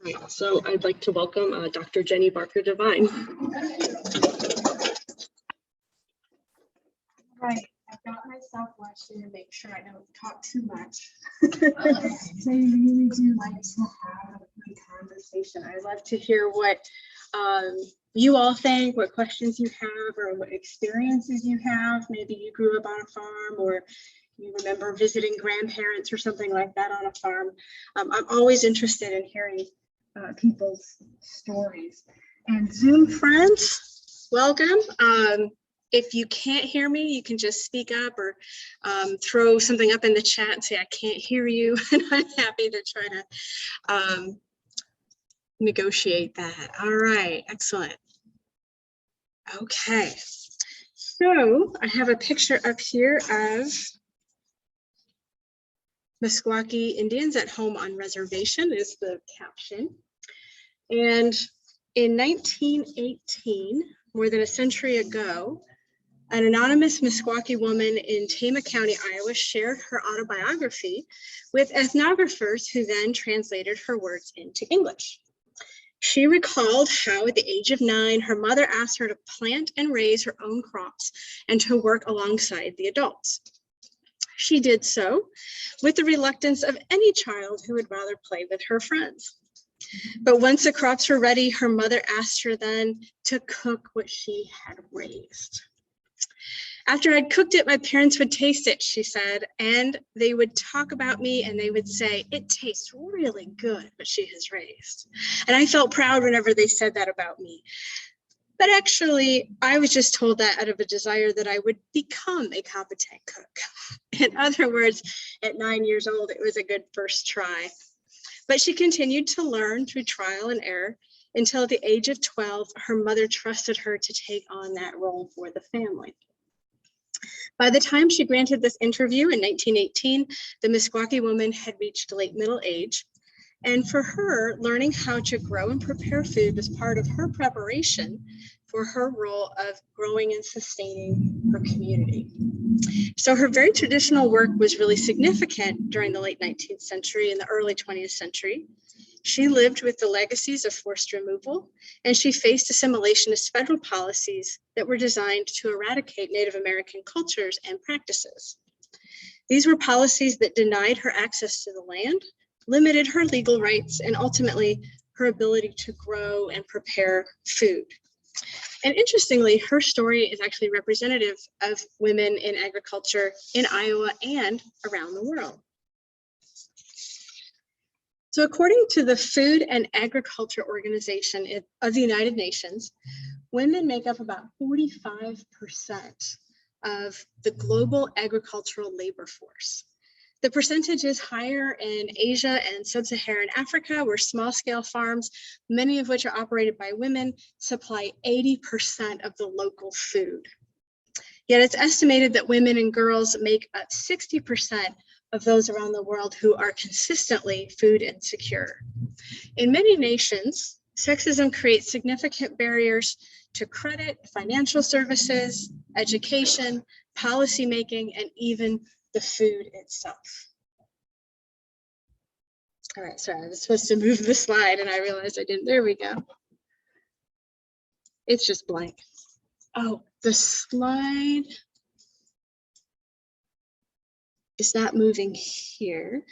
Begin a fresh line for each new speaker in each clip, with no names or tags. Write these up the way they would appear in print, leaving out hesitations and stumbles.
Right, so I'd like to welcome Dr. Jenny Barker-Devine.
Right, I've got myself watching to make sure I don't talk too much. So I really do like to have a good conversation. I love to hear what you all think, what questions you have, or what experiences you have. Maybe you grew up on a farm, or you remember visiting grandparents or something like that on a farm. I'm always interested in hearing people's stories. And Zoom friends, welcome. If you can't hear me, you can just speak up or throw something up in the chat and say, I can't hear you. And I'm happy to try to negotiate that. All right, excellent. Okay, so I have a picture up here of Meskwaki Indians at home on reservation is the caption. And in 1918, more than a century ago, an anonymous Meskwaki woman in Tama County, Iowa, shared her autobiography with ethnographers who then translated her words into English. She recalled how at the age of 9, her mother asked her to plant and raise her own crops and to work alongside the adults. She did so with the reluctance of any child who would rather play with her friends. But once the crops were ready, her mother asked her then to cook what she had raised. After I'd cooked it, my parents would taste it, she said, and they would talk about me and they would say, it tastes really good, what she has raised. And I felt proud whenever they said that about me. But actually, I was just told that out of a desire that I would become a competent cook. In other words, at 9 years old, it was a good first try. But she continued to learn through trial and error until at the age of 12, her mother trusted her to take on that role for the family. By the time she granted this interview in 1918, the Meskwaki woman had reached late middle age. And for her, learning how to grow and prepare food was part of her preparation for her role of growing and sustaining her community. So her very traditional work was really significant during the late 19th century and the early 20th century. She lived with the legacies of forced removal, and she faced assimilationist federal policies that were designed to eradicate Native American cultures and practices. These were policies that denied her access to the land, limited her legal rights, and ultimately her ability to grow and prepare food. And interestingly, her story is actually representative of women in agriculture in Iowa and around the world. So according to the Food and Agriculture Organization of the United Nations, women make up about 45% of the global agricultural labor force. The percentage is higher in Asia and sub-Saharan Africa, where small-scale farms, many of which are operated by women, supply 80% of the local food. Yet it's estimated that women and girls make up 60% of those around the world who are consistently food insecure. In many nations, sexism creates significant barriers to credit, financial services, education, policymaking, and even the food itself. All right, sorry, I was supposed to move the slide and I realized I didn't. There we go. It's just blank. Oh, the slide is not moving here.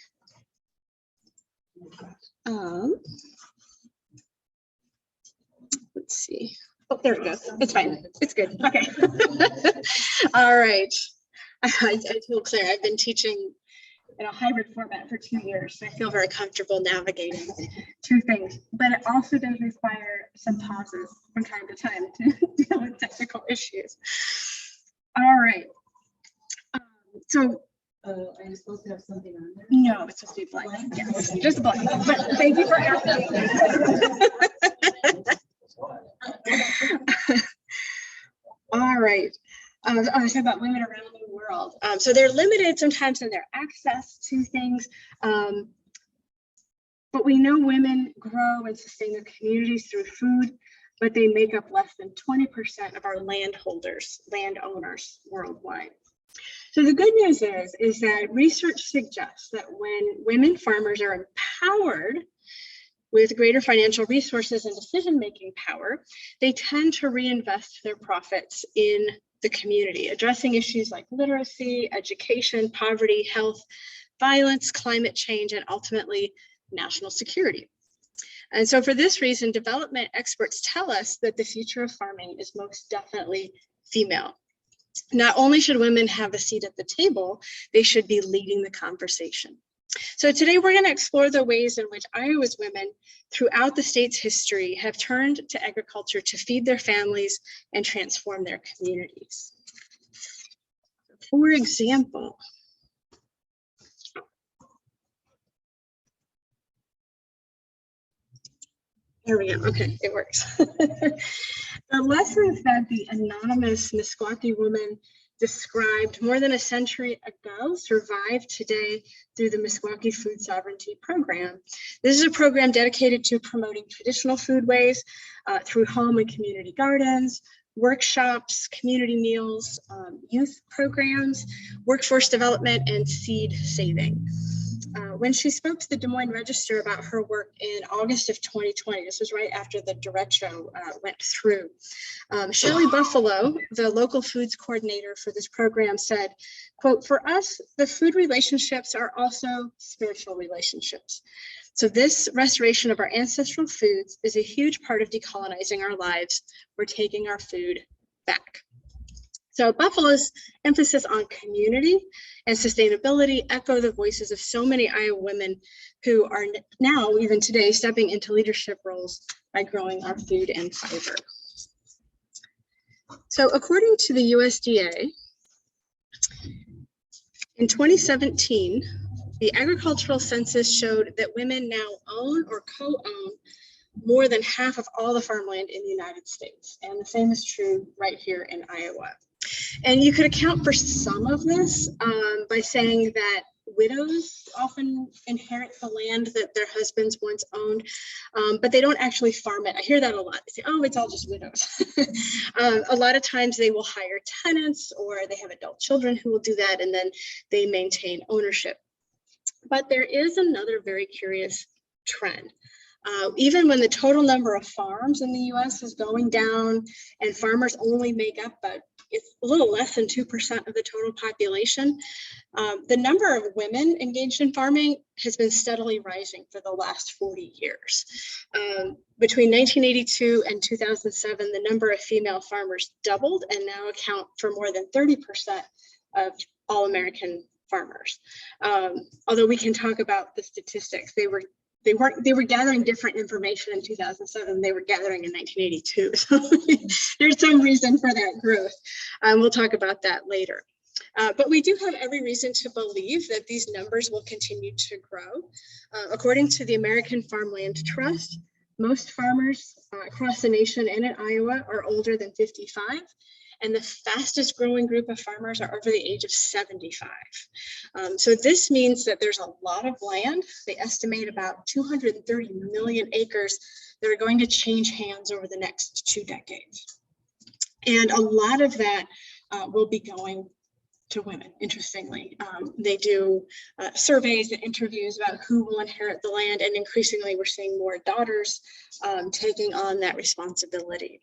Let's see. Oh, there we go. It's fine. It's good. Okay. All right. I told Claire I've been teaching in a hybrid format for 2 years, so I feel very comfortable navigating two things. But it also does require some pauses from time to time to deal with technical issues. All right. So.
Are you supposed to have something on there?
No, it's supposed to be blank. Yes, just blank. But thank you for asking. All right. I was talking about women around the world. So they're limited sometimes in their access to things. But we know women grow and sustain their communities through food, but they make up less than 20% of our landowners worldwide. So the good news is that research suggests that when women farmers are empowered with greater financial resources and decision-making power, they tend to reinvest their profits in the community, addressing issues like literacy, education, poverty, health, violence, climate change, and ultimately national security. And so for this reason, development experts tell us that the future of farming is most definitely female. Not only should women have a seat at the table, they should be leading the conversation. So today we're going to explore the ways in which Iowa's women throughout the state's history have turned to agriculture to feed their families and transform their communities. For example, there we go. Okay, it works. The lessons that the anonymous Meskwaki woman described more than a century ago survive today through the Meskwaki Food Sovereignty Program. This is a program dedicated to promoting traditional foodways through home and community gardens, workshops, community meals, youth programs, workforce development, and seed saving. When she spoke to the Des Moines Register about her work in August of 2020, this was right after the derecho went through, Shelley Buffalo, the local foods coordinator for this program, said, quote, "For us, the food relationships are also spiritual relationships. So this restoration of our ancestral foods is a huge part of decolonizing our lives. We're taking our food back." So Buffalo's emphasis on community and sustainability echo the voices of so many Iowa women who are now, even today, stepping into leadership roles by growing our food and fiber. So according to the USDA, in 2017, the agricultural census showed that women now own or co-own more than half of all the farmland in the United States. And the same is true right here in Iowa. And you could account for some of this by saying that widows often inherit the land that their husbands once owned, but they don't actually farm it. I hear that a lot. They say, oh, it's all just widows. A lot of times they will hire tenants, or they have adult children who will do that, and then they maintain ownership. But there is another very curious trend. Even when the total number of farms in the US is going down and farmers only make up it's a little less than 2% of the total population, the number of women engaged in farming has been steadily rising for the last 40 years. Between 1982 and 2007, the number of female farmers doubled and now account for more than 30% of all American farmers. Although we can talk about the statistics, they were gathering different information in 2007. They were gathering in 1982. So there's some reason for that growth. We'll talk about that later. But we do have every reason to believe that these numbers will continue to grow. According to the American Farmland Trust, most farmers across the nation and in Iowa are older than 55. And the fastest growing group of farmers are over the age of 75. So this means that there's a lot of land. They estimate about 230 million acres that are going to change hands over the next 2 decades. And a lot of that will be going to women, interestingly. They do surveys and interviews about who will inherit the land, and increasingly we're seeing more daughters taking on that responsibility.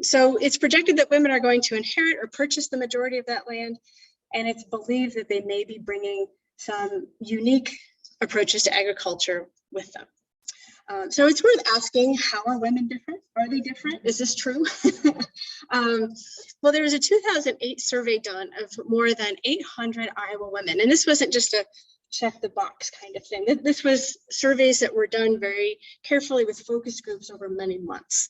So it's projected that women are going to inherit or purchase the majority of that land, and it's believed that they may be bringing some unique approaches to agriculture with them. So it's worth asking, how are women different? Are they different? Is this true? Well, there was a 2008 survey done of more than 800 Iowa women, and this wasn't just a check the box kind of thing. This was surveys that were done very carefully with focus groups over many months.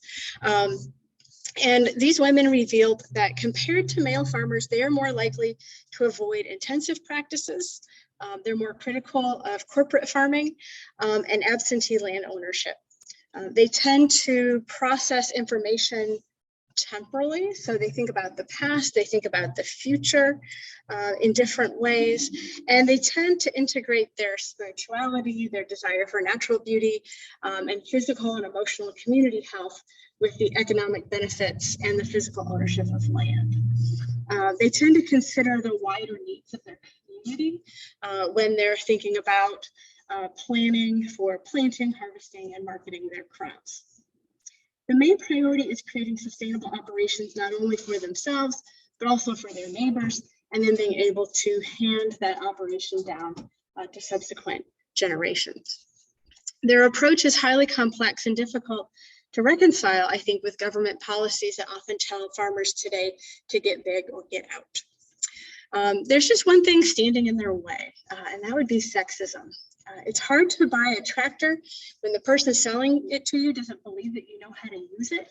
And these women revealed that compared to male farmers, they are more likely to avoid intensive practices. They're more critical of corporate farming and absentee land ownership. They tend to process information temporally. So they think about the past, they think about the future in different ways, and they tend to integrate their spirituality, their desire for natural beauty, and physical and emotional community health with the economic benefits and the physical ownership of land. They tend to consider the wider needs of their community when they're thinking about planning for planting, harvesting, and marketing their crops. The main priority is creating sustainable operations, not only for themselves, but also for their neighbors, and then being able to hand that operation down to subsequent generations. Their approach is highly complex and difficult to reconcile, I think, with government policies that often tell farmers today to get big or get out. There's just one thing standing in their way, and that would be sexism. It's hard to buy a tractor when the person selling it to you doesn't believe that you know how to use it.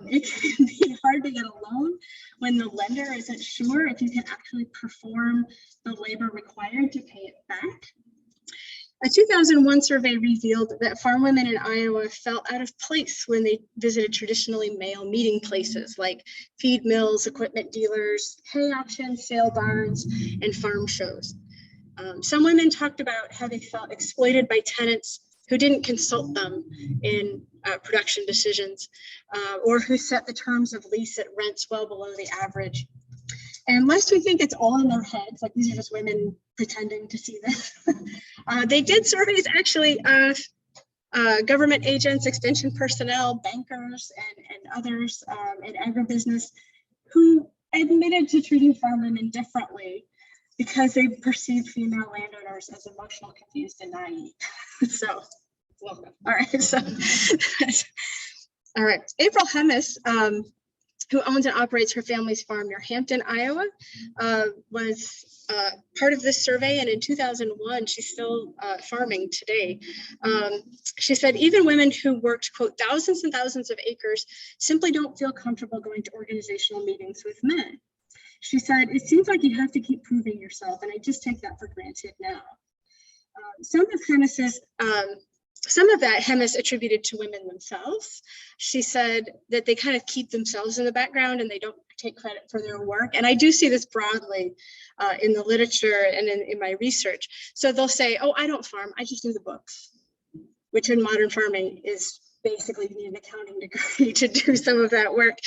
It can be hard to get a loan when the lender isn't sure if you can actually perform the labor required to pay it back. A 2001 survey revealed that farm women in Iowa felt out of place when they visited traditionally male meeting places like feed mills, equipment dealers, hay auctions, sale barns, and farm shows. Some women talked about how they felt exploited by tenants who didn't consult them in production decisions, or who set the terms of lease at rents well below the average. And lest we think it's all in their heads, like these are just women pretending to see this, they did surveys actually of government agents, extension personnel, bankers, and others in agribusiness who admitted to treating farm women differently because they perceived female landowners as emotional, confused, and naive. So, welcome. All right. So, all right. April Hemis, who owns and operates her family's farm near Hampton, Iowa, was part of this survey. And in 2001, she's still farming today. She said, even women who worked, quote, thousands and thousands of acres simply don't feel comfortable going to organizational meetings with men. She said, it seems like you have to keep proving yourself, and I just take that for granted now. Some of that Hemis attributed to women themselves. She said that they kind of keep themselves in the background and they don't take credit for their work. And I do see this broadly in the literature and in my research. So they'll say, oh, I don't farm, I just do the books, which in modern farming is basically you need an accounting degree to do some of that work.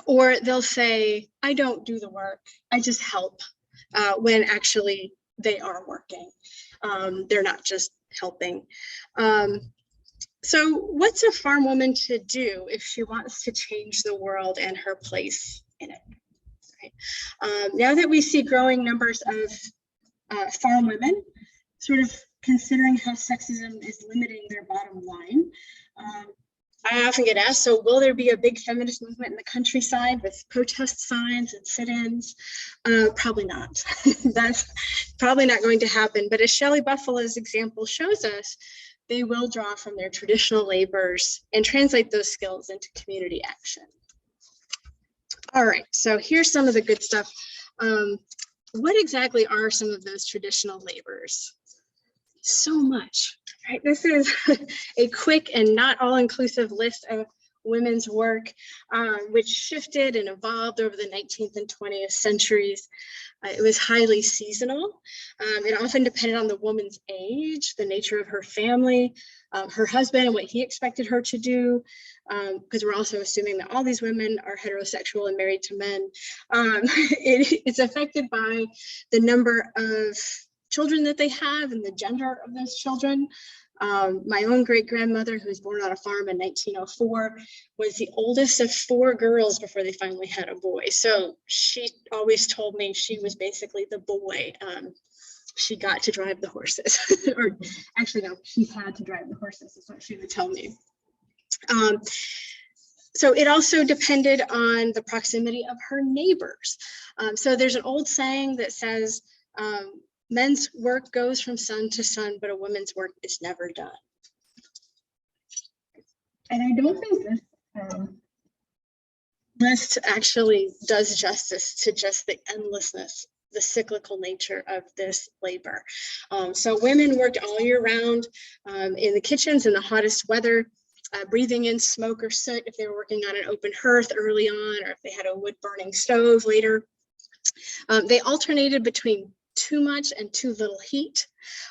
Or they'll say, I don't do the work, I just help, when actually they are working. They're not just helping. So what's a farm woman to do if she wants to change the world and her place in it? Right? Now that we see growing numbers of farm women sort of considering how sexism is limiting their bottom line, I often get asked, so will there be a big feminist movement in the countryside with protest signs and sit-ins? Probably not. That's probably not going to happen. But as Shelley Buffalo's example shows us, they will draw from their traditional labors and translate those skills into community action. All right, so here's some of the good stuff. What exactly are some of those traditional labors? So much. Right, this is a quick and not all-inclusive list of women's work, which shifted and evolved over the 19th and 20th centuries. It was highly seasonal. It often depended on the woman's age, the nature of her family, her husband, and what he expected her to do, because we're also assuming that all these women are heterosexual and married to men. It's affected by the number of children that they have and the gender of those children. My own great-grandmother, who was born on a farm in 1904, was the oldest of 4 girls before they finally had a boy. So she always told me she was basically the boy. She got to drive the horses, or actually no, she had to drive the horses is what she would tell me. So it also depended on the proximity of her neighbors. So there's an old saying that says, men's work goes from sun to sun, but a woman's work is never done. And I don't think this list actually does justice to just the endlessness, the cyclical nature of this labor. So women worked all year round in the kitchens in the hottest weather, breathing in smoke or soot if they were working on an open hearth early on, or if they had a wood burning stove later. They alternated between too much and too little heat,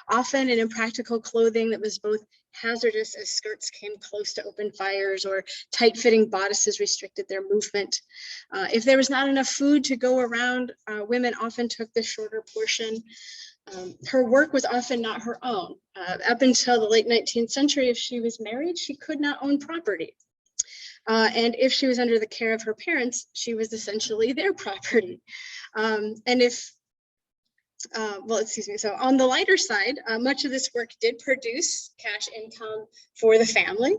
often in impractical clothing that was both hazardous as skirts came close to open fires, or tight-fitting bodices restricted their movement. If there was not enough food to go around, women often took the shorter portion. Her work was often not her own. Up until the late 19th century, if she was married, she could not own property. And if she was under the care of her parents, she was essentially their property. So on the lighter side, much of this work did produce cash income for the family,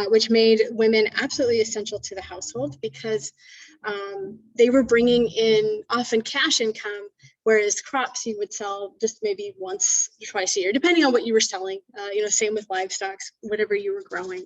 which made women absolutely essential to the household because they were bringing in often cash income, whereas crops you would sell just maybe once or twice a year, depending on what you were selling, same with livestock, whatever you were growing.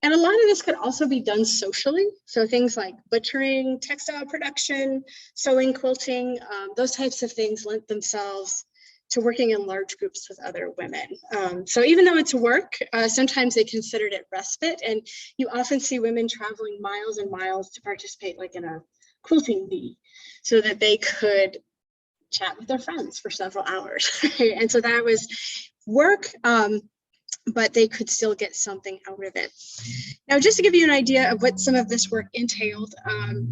And a lot of this could also be done socially. So things like butchering, textile production, sewing, quilting, those types of things lent themselves to working in large groups with other women. So even though it's work, sometimes they considered it respite. And you often see women traveling miles and miles to participate like in a quilting bee so that they could chat with their friends for several hours. And so that was work. But they could still get something out of it. Now, just to give you an idea of what some of this work entailed,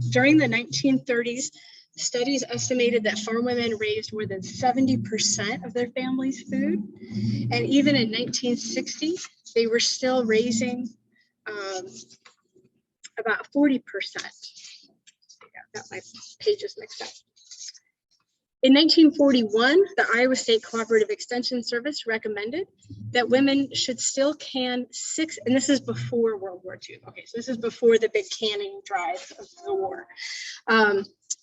during the 1930s, studies estimated that farm women raised more than 70% of their family's food. And even in 1960, they were still raising about 40%. I got my pages mixed up. In 1941, the Iowa State Cooperative Extension Service recommended that women should still can and this is before World War II. Okay, so this is before the big canning drive of the war.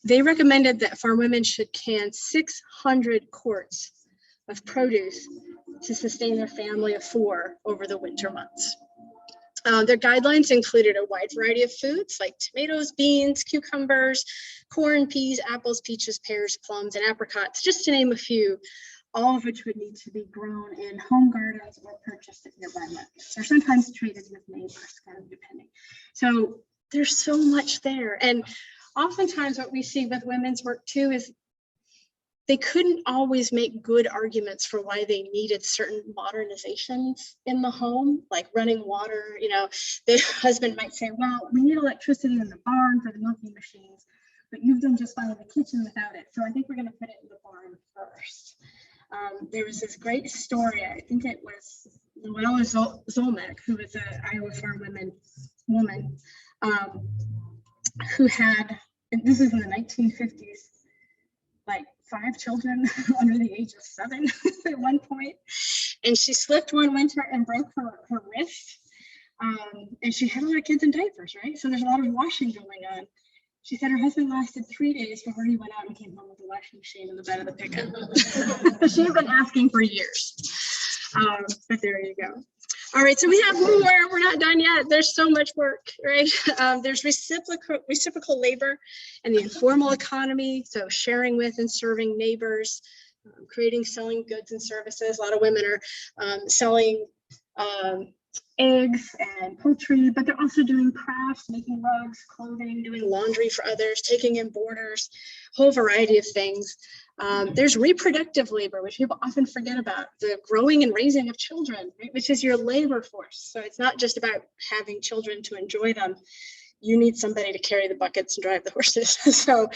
They recommended that farm women should can 600 quarts of produce to sustain their family of 4 over the winter months. Their guidelines included a wide variety of foods like tomatoes, beans, cucumbers, corn, peas, apples, peaches, pears, plums, and apricots, just to name a few, all of which would need to be grown in home gardens or purchased at nearby markets, or sometimes traded with neighbors, kind of depending. So there's so much there. And oftentimes what we see with women's work too is they couldn't always make good arguments for why they needed certain modernizations in the home, like running water. The husband might say, well, we need electricity in the barn for the milking machines, but you've done just fine in the kitchen without it. So I think we're going to put it in the barn first. There was this great story, I think it was Luella Zolmek, who was an Iowa farm woman, who had, this is in the 1950s, like 5 children under the age of 7 at one point. And she slipped one winter and broke her wrist. And she had a lot of kids in diapers, right? So there's a lot of washing going on. She said her husband lasted 3 days before he went out and came home with a washing machine in the bed of the pickup. She had been asking for years. But there you go. All right, so we have more. We're not done yet. There's so much work, right? There's reciprocal labor and the informal economy. So sharing with and serving neighbors, selling goods and services. A lot of women are selling eggs and poultry, but they're also doing crafts, making rugs, clothing, doing laundry for others, taking in boarders, a whole variety of things. There's reproductive labor, which people often forget about, the growing and raising of children, right, which is your labor force. So it's not just about having children to enjoy them. You need somebody to carry the buckets and drive the horses. So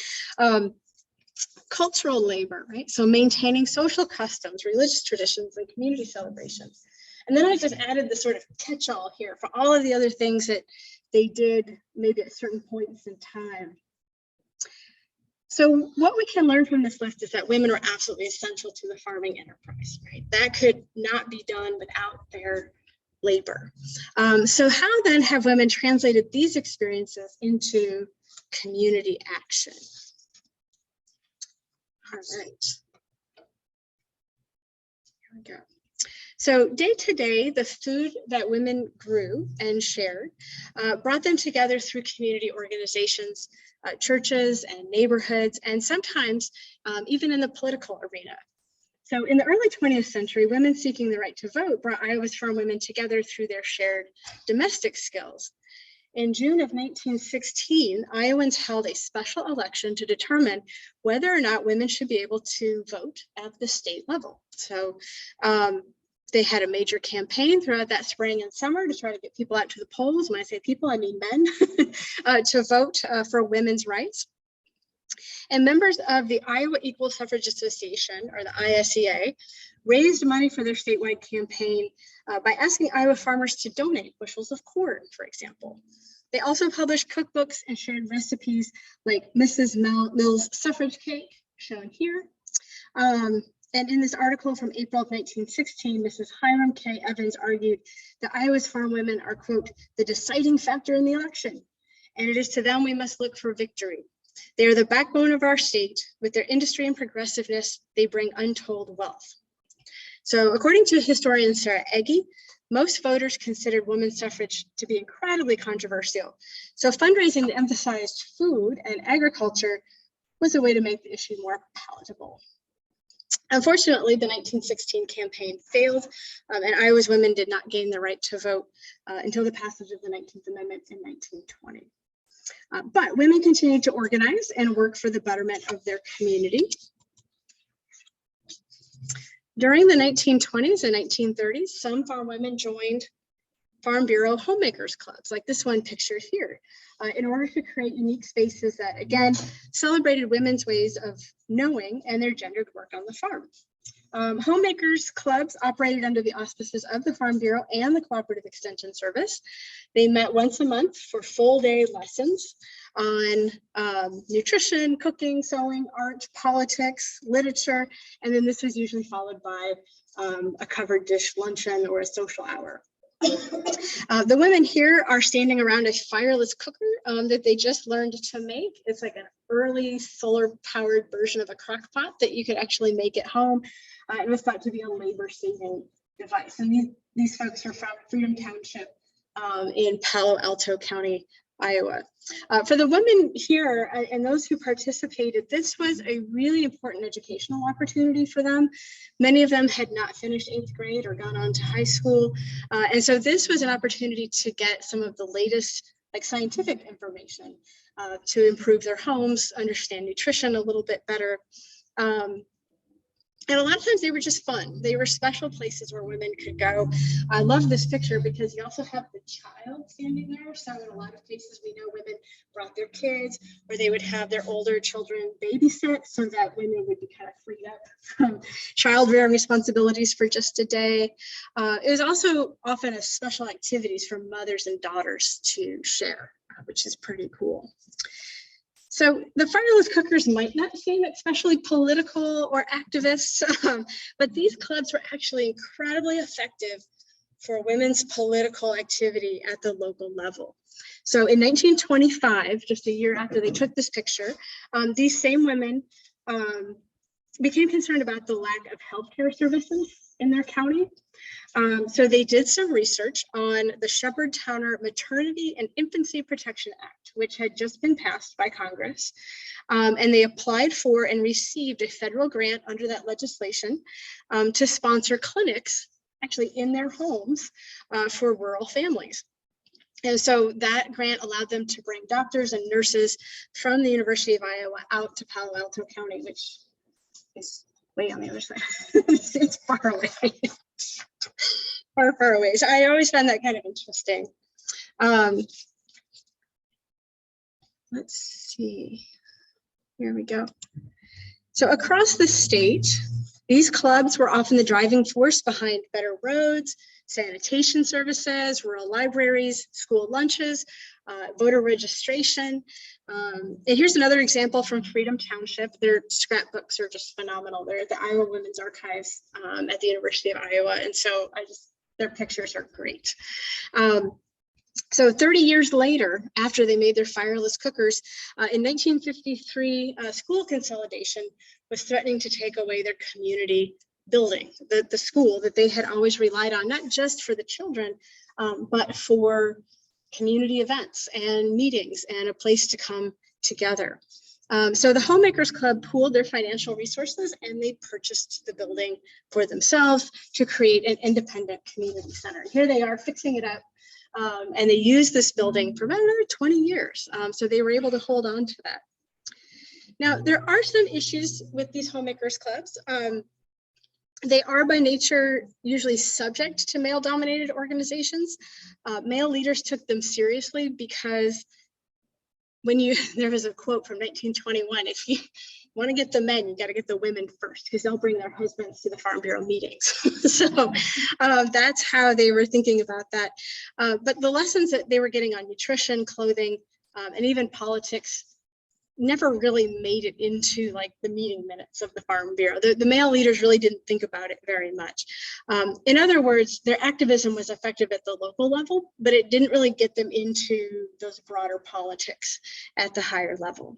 cultural labor, right? So maintaining social customs, religious traditions, and community celebrations. And then I just added the sort of catch-all here for all of the other things that they did maybe at certain points in time. So what we can learn from this list is that women are absolutely essential to the farming enterprise, right? That could not be done without their labor. So how then have women translated these experiences into community action? All right. Here we go. So day to day, the food that women grew and shared brought them together through community organizations, churches and neighborhoods, and sometimes even in the political arena. So in the early 20th century, women seeking the right to vote brought Iowa's farm women together through their shared domestic skills. In June of 1916, Iowans held a special election to determine whether or not women should be able to vote at the state level. So they had a major campaign throughout that spring and summer to try to get people out to the polls. When I say people, I mean men, to vote for women's rights. And members of the Iowa Equal Suffrage Association, or the ISEA, raised money for their statewide campaign by asking Iowa farmers to donate bushels of corn, for example. They also published cookbooks and shared recipes like Mrs. Mill's suffrage cake, shown here. And in this article from April of 1916, Mrs. Hiram K. Evans argued that Iowa's farm women are, quote, the deciding factor in the election, and it is to them we must look for victory. They are the backbone of our state. With their industry and progressiveness, they bring untold wealth. So according to historian Sarah Egge, most voters considered women's suffrage to be incredibly controversial. So fundraising that emphasized food and agriculture was a way to make the issue more palatable. Unfortunately, the 1916 campaign failed, and Iowa's women did not gain the right to vote until the passage of the 19th Amendment in 1920. But women continued to organize and work for the betterment of their community. During the 1920s and 1930s, some farm women joined Farm Bureau homemakers clubs, like this one pictured here, in order to create unique spaces that, again, celebrated women's ways of knowing and their gendered work on the farm. Homemakers clubs operated under the auspices of the Farm Bureau and the Cooperative Extension Service. They met once a month for full-day lessons on nutrition, cooking, sewing, art, politics, literature, and then this was usually followed by a covered dish luncheon or a social hour. The women here are standing around a fireless cooker that they just learned to make. It's like an early solar-powered version of a crock pot that you could actually make at home. It was thought to be a labor-saving device. And these folks are from Freedom Township in Palo Alto County, Iowa. For the women here and those who participated, this was a really important educational opportunity for them. Many of them had not finished 8th grade or gone on to high school. And so this was an opportunity to get some of the latest scientific information to improve their homes, understand nutrition a little bit better. And a lot of times they were just fun. They were special places where women could go. I love this picture because you also have the child standing there. So in a lot of cases, we know women brought their kids, or they would have their older children babysit so that women would be kind of freed up from child rearing responsibilities for just a day. It was also often a special activities for mothers and daughters to share, which is pretty cool. So the fireless cookers might not seem especially political or activists, but these clubs were actually incredibly effective for women's political activity at the local level. So in 1925, just a year after they took this picture, these same women became concerned about the lack of healthcare services in their county. So they did some research on the Shepherd-Towner Maternity and Infancy Protection Act, which had just been passed by Congress. And they applied for and received a federal grant under that legislation to sponsor clinics actually in their homes for rural families. And so that grant allowed them to bring doctors and nurses from the University of Iowa out to Palo Alto County, which is way on the other side. It's far away. Far away. So I always found that kind of interesting. Let's see. Here we go. So across the state, these clubs were often the driving force behind better roads, sanitation services, rural libraries, school lunches, voter registration. And here's another example from Freedom Township. Their scrapbooks are just phenomenal. They're at the Iowa Women's Archives at the University of Iowa. And so their pictures are great. So 30 years later, after they made their fireless cookers, in 1953, school consolidation was threatening to take away their community building, the school that they had always relied on, not just for the children, but for community events and meetings and a place to come together. So the Homemakers Club pooled their financial resources and they purchased the building for themselves to create an independent community center. Here they are fixing it up. And they used this building for about another 20 years. So they were able to hold on to that. Now, there are some issues with these homemakers clubs. They are by nature usually subject to male-dominated organizations. Male leaders took them seriously because there was a quote from 1921, if you want to get the men, you got to get the women first, because they'll bring their husbands to the Farm Bureau meetings. So that's how they were thinking about that. But the lessons that they were getting on nutrition, clothing, and even politics never really made it into like the meeting minutes of the Farm Bureau. The male leaders really didn't think about it very much. In other words, their activism was effective at the local level, but it didn't really get them into those broader politics at the higher level.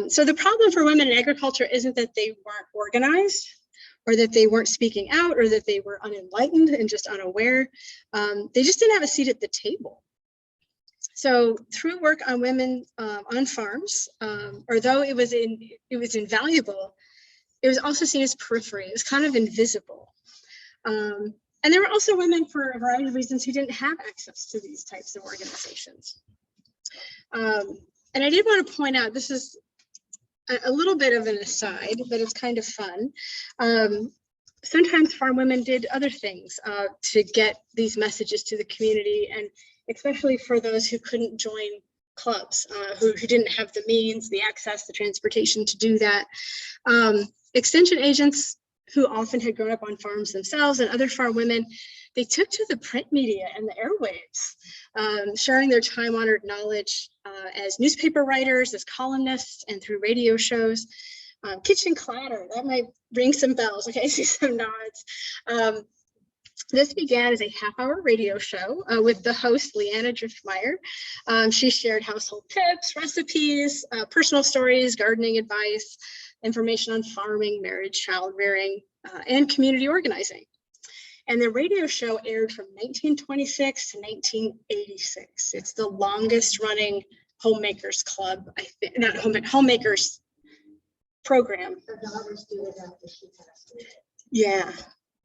So the problem for women in agriculture isn't that they weren't organized, or that they weren't speaking out, or that they were unenlightened and just unaware. They just didn't have a seat at the table. So through work on women on farms, although it was invaluable, it was also seen as periphery. It was kind of invisible. And there were also women, for a variety of reasons, who didn't have access to these types of organizations. And I did want to point out, this is a little bit of an aside, but it's kind of fun. Sometimes farm women did other things to get these messages to the community, and especially for those who couldn't join clubs, who didn't have the means, the access, the transportation to do that. Extension agents who often had grown up on farms themselves, and other farm women, they took to the print media and the airwaves, sharing their time-honored knowledge as newspaper writers, as columnists, and through radio shows. Kitchen clatter, that might ring some bells. Okay, I see some nods. This began as a half-hour radio show with the host, Leanna Driftmeyer. She shared household tips, recipes, personal stories, gardening advice, information on farming, marriage, child rearing, and community organizing. And the radio show aired from 1926 to 1986. It's the longest running homemakers club, I think, not homemakers program.
Her daughters do it after she passed away.
Yeah.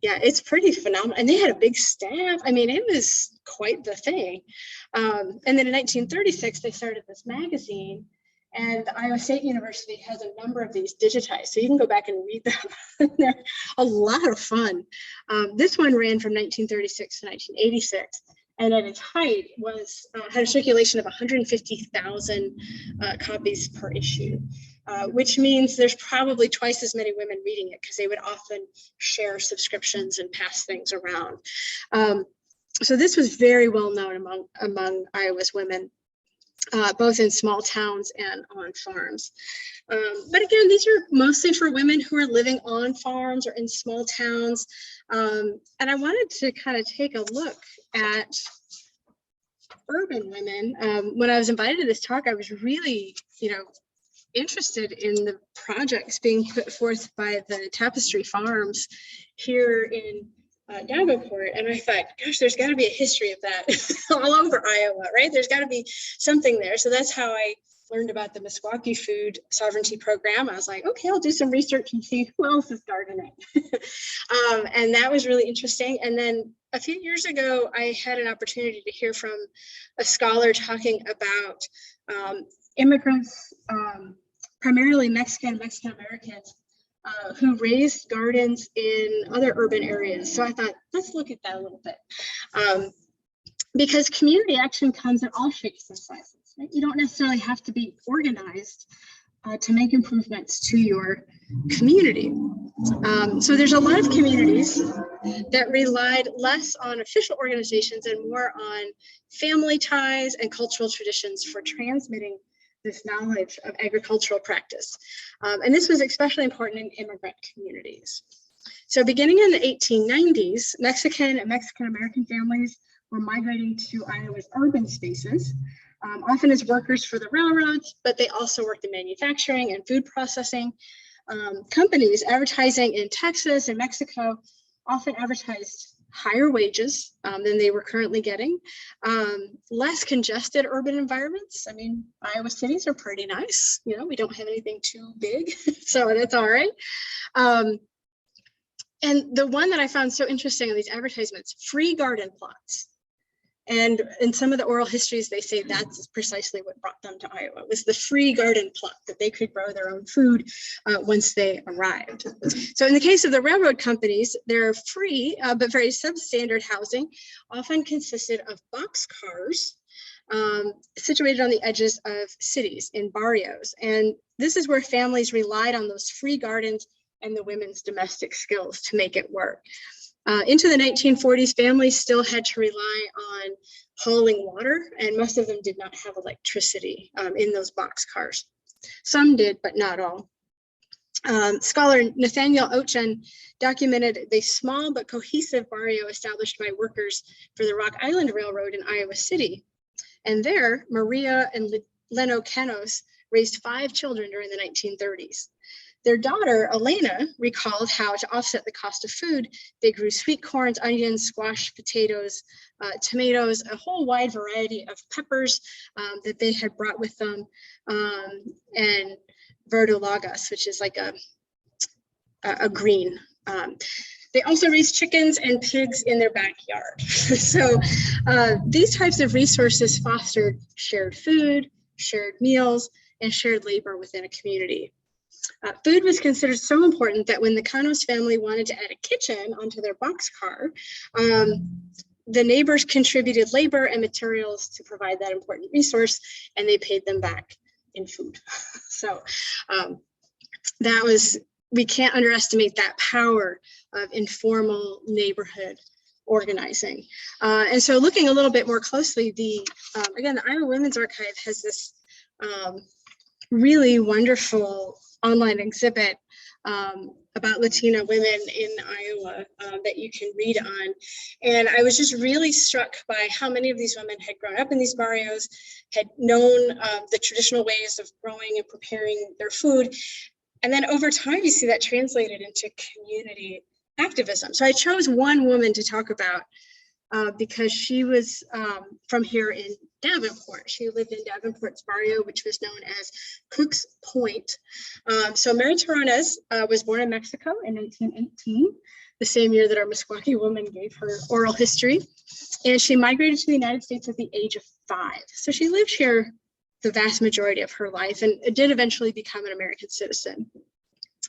Yeah, it's pretty phenomenal. And they had a big staff. I mean, it was quite the thing. And then in 1936, they started this magazine, and the Iowa State University has a number of these digitized. So you can go back and read them. They're a lot of fun. This one ran from 1936 to 1986. And at its height was had a circulation of 150,000 copies per issue. Which means there's probably twice as many women reading it, because they would often share subscriptions and pass things around. So this was very well known among Iowa's women, both in small towns and on farms. But again, these are mostly for women who are living on farms or in small towns. And I wanted to kind of take a look at urban women. When I was invited to this talk, I was really, interested in the projects being put forth by the Tapestry Farms here in Davenport, and I thought, gosh, there's got to be a history of that all over Iowa, right? There's got to be something there. So that's how I learned about the Meskwaki Food Sovereignty Program. I was like, okay, I'll do some research and see who else is gardening. And that was really interesting. And then a few years ago, I had an opportunity to hear from a scholar talking about immigrants, primarily Mexican-Americans, who raised gardens in other urban areas. So I thought, let's look at that a little bit. Because community action comes in all shapes and sizes. Right? You don't necessarily have to be organized to make improvements to your community. So there's a lot of communities that relied less on official organizations and more on family ties and cultural traditions for transmitting this knowledge of agricultural practice. And this was especially important in immigrant communities. So beginning in the 1890s, Mexican and Mexican-American families were migrating to Iowa's urban spaces, often as workers for the railroads, but they also worked in manufacturing and food processing. Companies advertising in Texas and Mexico often advertised higher wages than they were currently getting, less congested urban environments. I mean, Iowa cities are pretty nice. We don't have anything too big, so that's all right. And the one that I found so interesting in these advertisements, free garden plots. And in some of the oral histories, they say that's precisely what brought them to Iowa, was the free garden plot, that they could grow their own food once they arrived. So in the case of the railroad companies, their free but very substandard housing often consisted of boxcars situated on the edges of cities in barrios. And this is where families relied on those free gardens and the women's domestic skills to make it work. Into the 1940s, families still had to rely on hauling water, and most of them did not have electricity in those boxcars. Some did, but not all. Scholar Nathaniel Ochen documented the small but cohesive barrio established by workers for the Rock Island Railroad in Iowa City. And there, Maria and Leno Canos raised 5 children during the 1930s. Their daughter, Elena, recalled how to offset the cost of food, they grew sweet corns, onions, squash, potatoes, tomatoes, a whole wide variety of peppers that they had brought with them, and verdolagas, which is like a green. They also raised chickens and pigs in their backyard. So these types of resources fostered shared food, shared meals, and shared labor within a community. Food was considered so important that when the Canos family wanted to add a kitchen onto their boxcar, the neighbors contributed labor and materials to provide that important resource, and they paid them back in food. So we can't underestimate that power of informal neighborhood organizing. And so looking a little bit more closely, again, the Iowa Women's Archive has this really wonderful online exhibit about Latina women in Iowa that you can read on. And I was just really struck by how many of these women had grown up in these barrios, had known the traditional ways of growing and preparing their food. And then over time, you see that translated into community activism. So I chose one woman to talk about because she was from here in Davenport. She lived in Davenport's barrio, which was known as Cook's Point. So Mary Terranes was born in Mexico in 1918, the same year that our Meskwaki woman gave her oral history. And she migrated to the United States at the age of 5. So she lived here the vast majority of her life and did eventually become an American citizen.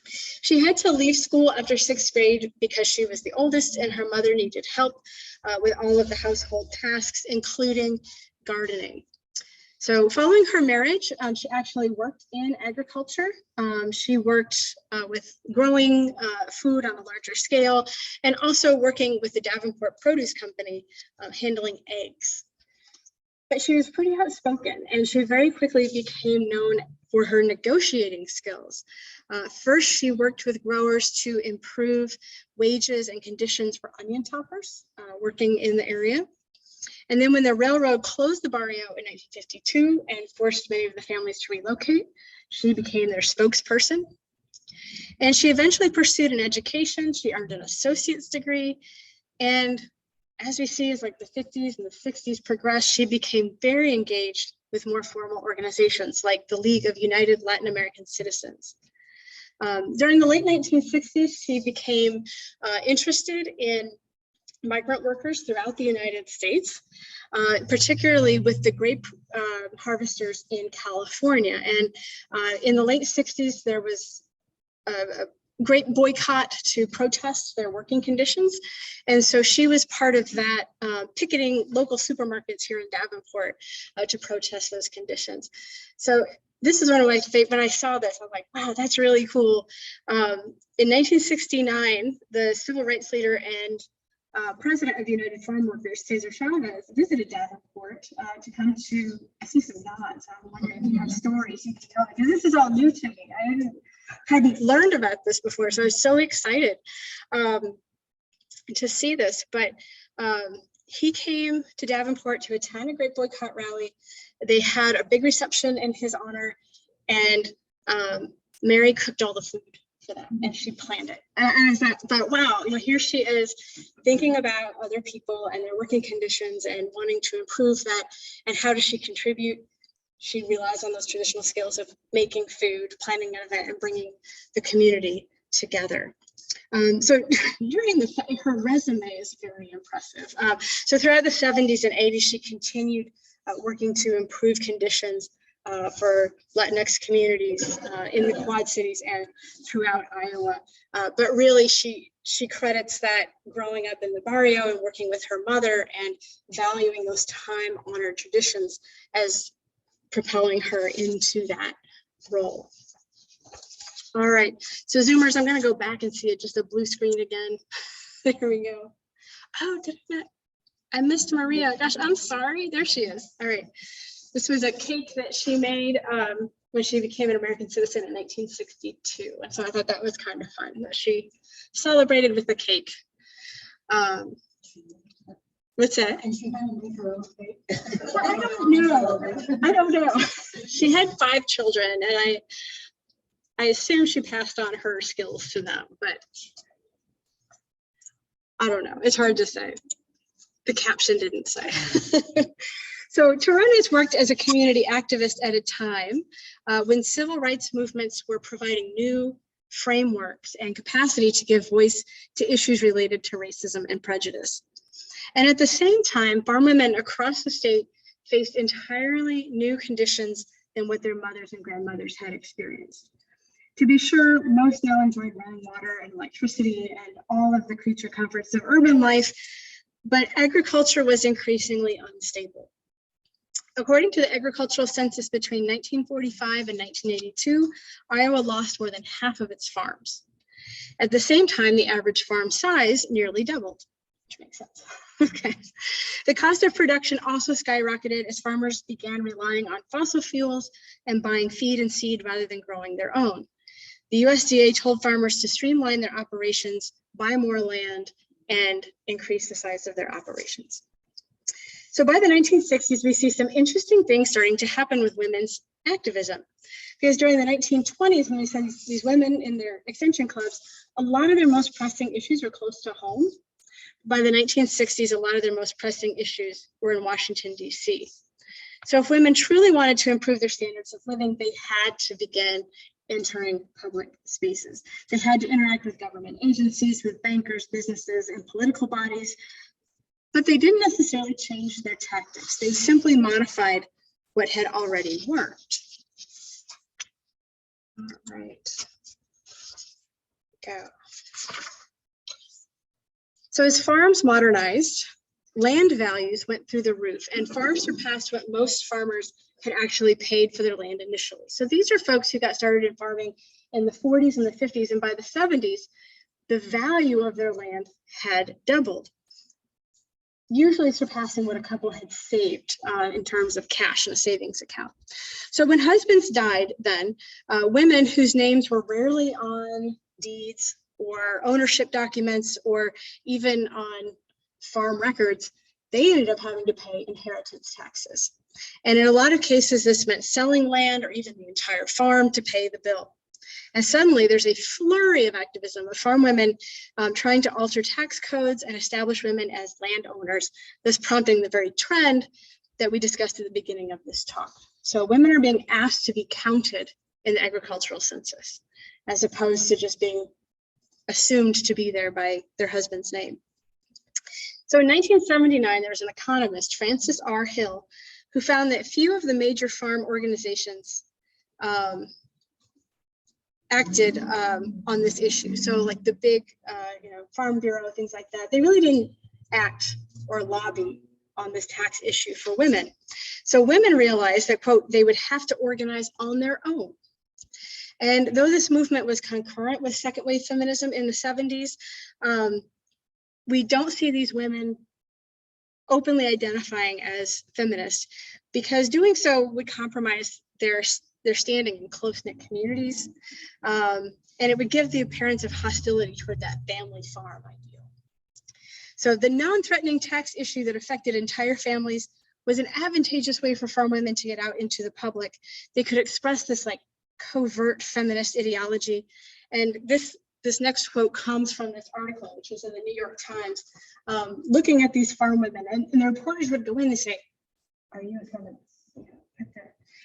She had to leave school after 6th grade because she was the oldest and her mother needed help with all of the household tasks, including gardening. So following her marriage, she actually worked in agriculture. She worked with growing food on a larger scale and also working with the Davenport Produce Company, handling eggs. But she was pretty outspoken, and she very quickly became known for her negotiating skills. First, she worked with growers to improve wages and conditions for onion toppers working in the area. And then when the railroad closed the barrio in 1952 and forced many of the families to relocate, she became their spokesperson. And she eventually pursued an education. She earned an associate's degree. And as we see as like the 50s and the 60s progressed, she became very engaged with more formal organizations like the League of United Latin American Citizens. During the late 1960s, she became interested in migrant workers throughout the United States, particularly with the grape harvesters in California. And in the late 60s, there was a great boycott to protest their working conditions. And so she was part of that, picketing local supermarkets here in Davenport to protest those conditions. So this is one of my favorites. When I saw this, I was like, wow, that's really cool. In 1969, the civil rights leader and president of the United Farm Workers, Cesar Chavez, visited Davenport to come to, I see some nods. I'm wondering if you have stories you can tell me, because this is all new to me. I hadn't learned about this before, so I was so excited to see this. But he came to Davenport to attend a great boycott rally. They had a big reception in his honor, and Mary cooked all the food for them, and she planned it. And I thought, wow, you know, here she is thinking about other people and their working conditions and wanting to improve that. And how does she contribute? She relies on those traditional skills of making food, planning an event, and bringing the community together. So during her resume is very impressive. So throughout the 70s and 80s, she continued working to improve conditions for Latinx communities in the Quad Cities and throughout Iowa. But really, she credits that growing up in the barrio and working with her mother and valuing those time-honored traditions as propelling her into that role. All right, so Zoomers, I'm going to go back and see it, just a blue screen again. There we go. Oh, I missed Maria. Gosh, I'm sorry. There she is. All right. This was a cake that she made when she became an American citizen in 1962. And so I thought that was kind of fun that she celebrated with the cake. What's that?
And she had to make her own cake.
I don't know. She had 5 children, and I assume she passed on her skills to them, but I don't know. It's hard to say. The caption didn't say. So Torones worked as a community activist at a time when civil rights movements were providing new frameworks and capacity to give voice to issues related to racism and prejudice. And at the same time, farm women across the state faced entirely new conditions than what their mothers and grandmothers had experienced. To be sure, most now enjoyed running water and electricity and all of the creature comforts of urban life, but agriculture was increasingly unstable. According to the agricultural census between 1945 and 1982, Iowa lost more than half of its farms. At the same time, the average farm size nearly doubled, which makes sense. Okay. The cost of production also skyrocketed as farmers began relying on fossil fuels and buying feed and seed rather than growing their own. The USDA told farmers to streamline their operations, buy more land, and increase the size of their operations. So by the 1960s, we see some interesting things starting to happen with women's activism. Because during the 1920s, when we saw these women in their extension clubs, a lot of their most pressing issues were close to home. By the 1960s, a lot of their most pressing issues were in Washington, D.C. So if women truly wanted to improve their standards of living, they had to begin entering public spaces. They had to interact with government agencies, with bankers, businesses, and political bodies. But they didn't necessarily change their tactics. They simply modified what had already worked. All right, go. So as farms modernized, land values went through the roof and far surpassed what most farmers had actually paid for their land initially. So these are folks who got started in farming in the 40s and the 50s, and by the 70s, the value of their land had doubled, usually surpassing what a couple had saved in terms of cash in a savings account. So when husbands died then, women whose names were rarely on deeds or ownership documents or even on farm records, they ended up having to pay inheritance taxes. And in a lot of cases, this meant selling land or even the entire farm to pay the bill. And suddenly there's a flurry of activism of farm women trying to alter tax codes and establish women as landowners, thus prompting the very trend that we discussed at the beginning of this talk. So women are being asked to be counted in the agricultural census, as opposed to just being assumed to be there by their husband's name. So in 1979, there was an economist, Francis R. Hill, who found that few of the major farm organizations acted on this issue. So like the big, Farm Bureau, things like that, they really didn't act or lobby on this tax issue for women. So women realized that, quote, they would have to organize on their own. And though this movement was concurrent with second wave feminism in the 70s, we don't see these women openly identifying as feminists, because doing so would compromise their standing in close-knit communities, and it would give the appearance of hostility toward that family farm ideal. So the non-threatening tax issue that affected entire families was an advantageous way for farm women to get out into the public. They could express this like covert feminist ideology. And this next quote comes from this article, which was in the New York Times, looking at these farm women, and the reporters would go in and say, "Are you a feminist?"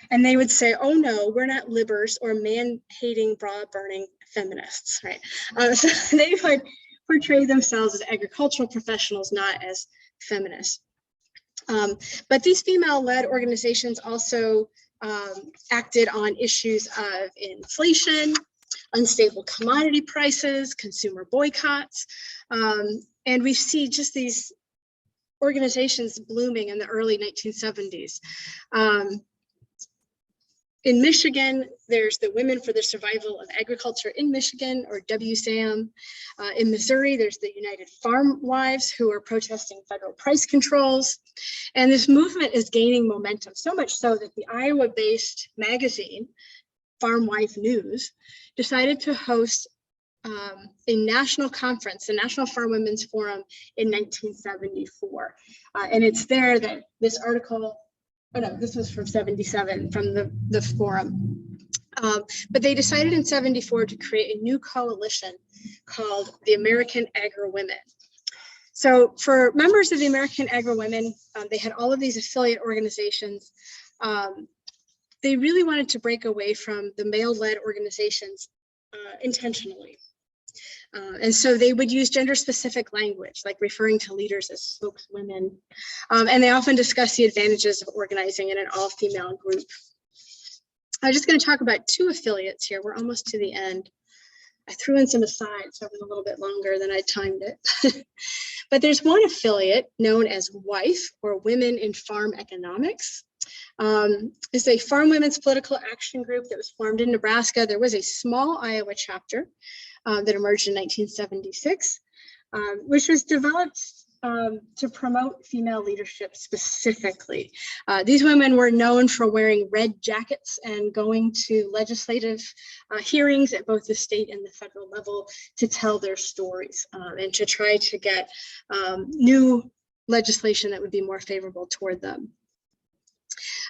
And they would say, "Oh no, we're not libbers or man-hating, bra-burning feminists," right? So they would portray themselves as agricultural professionals, not as feminists. But these female-led organizations also acted on issues of inflation, unstable commodity prices, consumer boycotts. And we see just these organizations blooming in the early 1970s. In Michigan, there's the Women for the Survival of Agriculture in Michigan, or WSAM. In Missouri, there's the United Farm Wives, who are protesting federal price controls. And this movement is gaining momentum, so much so that the Iowa-based magazine, Farm Wife News, decided to host a national conference, the National Farm Women's Forum, in 1974. And it's there that this article, oh no, this was from 77, from the forum. But they decided in 74 to create a new coalition called the American Agri-Women. So for members of the American Agri-Women, they had all of these affiliate organizations. They really wanted to break away from the male-led organizations intentionally. And so they would use gender-specific language, like referring to leaders as spokeswomen. And they often discuss the advantages of organizing in an all-female group. I'm just going to talk about two affiliates here. We're almost to the end. I threw in some asides, so it was a little bit longer than I timed it. But there's one affiliate known as WIFE, or Women in Farm Economics. It's a farm women's political action group that was formed in Nebraska. There was a small Iowa chapter that emerged in 1976, which was developed to promote female leadership specifically. These women were known for wearing red jackets and going to legislative hearings at both the state and the federal level to tell their stories and to try to get new legislation that would be more favorable toward them.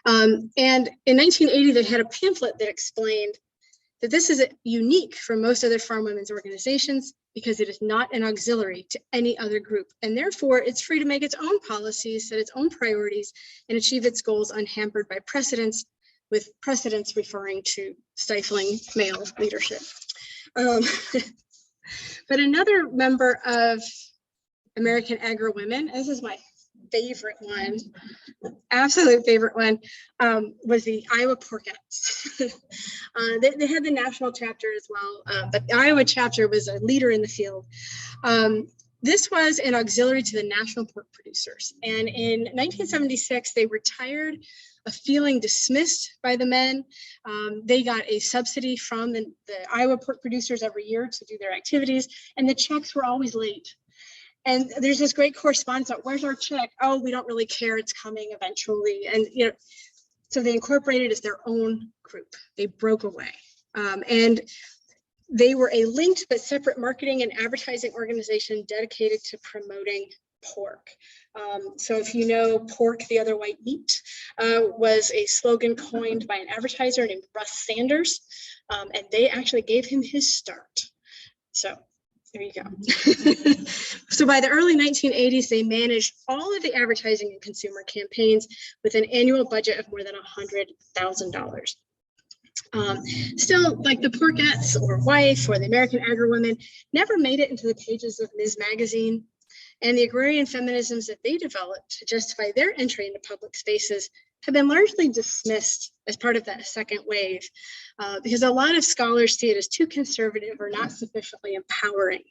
And in 1980, they had a pamphlet that explained that this is unique from most other farm women's organizations because it is not an auxiliary to any other group, and therefore it's free to make its own policies, set its own priorities, and achieve its goals unhampered by precedents, with precedents referring to stifling male leadership. But another member of American Agri-Women, this is my favorite one, absolute favorite one, was the Iowa Porkettes. They had the national chapter as well, but the Iowa chapter was a leader in the field. This was an auxiliary to the national pork producers. And in 1976, they were tired of feeling dismissed by the men. They got a subsidy from the Iowa pork producers every year to do their activities, and the checks were always late. And there's this great correspondence about, where's our check? Oh, we don't really care, it's coming eventually. And so they incorporated as their own group. They broke away. And they were a linked but separate marketing and advertising organization dedicated to promoting pork. So if you know pork, the other white meat, was a slogan coined by an advertiser named Russ Sanders. And they actually gave him his start. So there you go. So by the early 1980s, they managed all of the advertising and consumer campaigns with an annual budget of more than $100,000. Still, like the Porkettes or WIFE or the American Agri-Women never made it into the pages of Ms. Magazine, and the agrarian feminisms that they developed to justify their entry into public spaces have been largely dismissed as part of that second wave, because a lot of scholars see it as too conservative or not sufficiently empowering.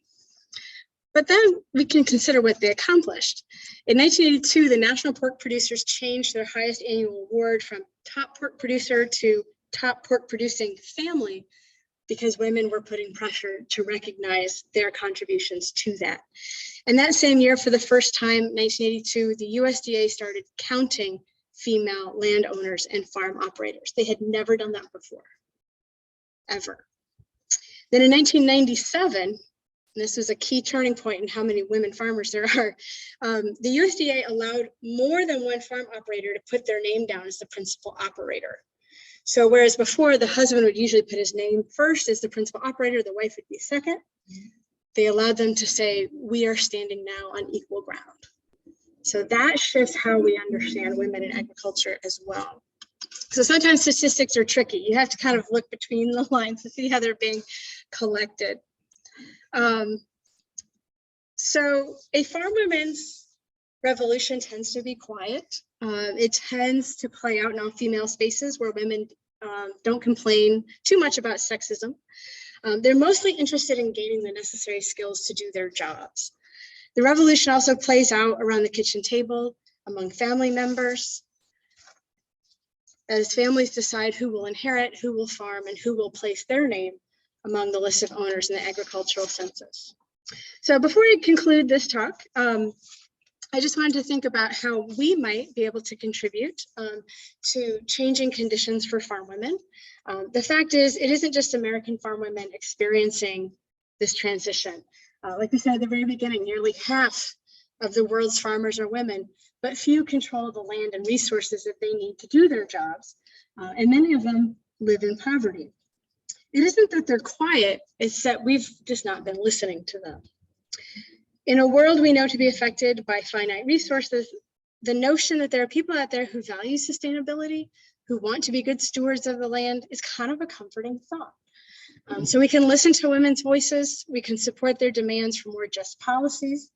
But then we can consider what they accomplished. In 1982, the national pork producers changed their highest annual award from top pork producer to top pork producing family, because women were putting pressure to recognize their contributions to that. And that same year, for the first time, 1982, the USDA started counting female landowners and farm operators. They had never done that before, ever. Then in 1997, and this was a key turning point in how many women farmers there are, the USDA allowed more than one farm operator to put their name down as the principal operator. So whereas before the husband would usually put his name first as the principal operator, the wife would be second, they allowed them to say, we are standing now on equal ground. So that shifts how we understand women in agriculture as well. So sometimes statistics are tricky. You have to kind of look between the lines to see how they're being collected. So a farm women's revolution tends to be quiet. It tends to play out in all female spaces where women don't complain too much about sexism. They're mostly interested in gaining the necessary skills to do their jobs. The revolution also plays out around the kitchen table, among family members, as families decide who will inherit, who will farm, and who will place their name among the list of owners in the agricultural census. So before I conclude this talk, I just wanted to think about how we might be able to contribute to changing conditions for farm women. The fact is, it isn't just American farm women experiencing this transition. Like we said at the very beginning, nearly half of the world's farmers are women, but few control the land and resources that they need to do their jobs. And many of them live in poverty. It isn't that they're quiet, it's that we've just not been listening to them. In a world we know to be affected by finite resources, the notion that there are people out there who value sustainability, who want to be good stewards of the land, is kind of a comforting thought. So we can listen to women's voices, we can support their demands for more just policies,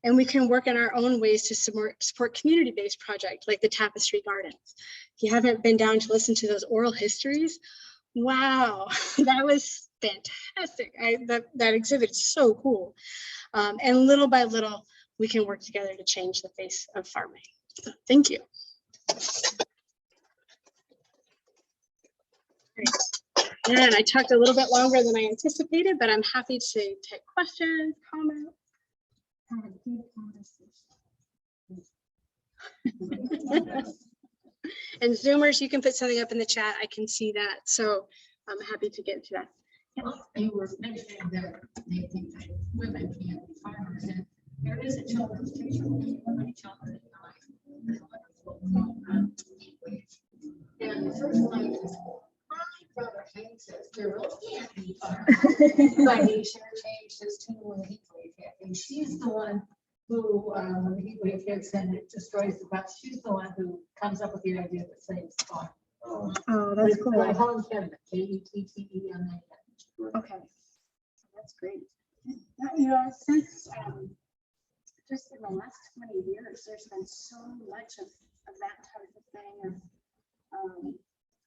and we can work in our own ways to support community-based projects like the Tapestry Gardens. If you haven't been down to listen to those oral histories, wow, that was fantastic. That exhibit is so cool. And little by little, we can work together to change the face of farming. So, thank you. Great. And I talked a little bit longer than I anticipated, but I'm happy to take questions, comments. Have a good conversation. And Zoomers, you can put something up in the chat. I can see that. So I'm happy to get to that.
Well, you were mentioning that they think that women can't be farmers, and there is a children's picture with women children at 9. And the first line is, my brother hates us, there really can't be farmers. But he sure changed his tune when the heat wave hit. And she's the one who, when the heat wave hits and it destroys the crops, she's the one who comes up with the idea that saves the farm.
Oh, that's cool.
Helen Kettman, Ketteman.
Okay, that's great. You know, since just in the last 20 years, there's been so much of that type of thing, of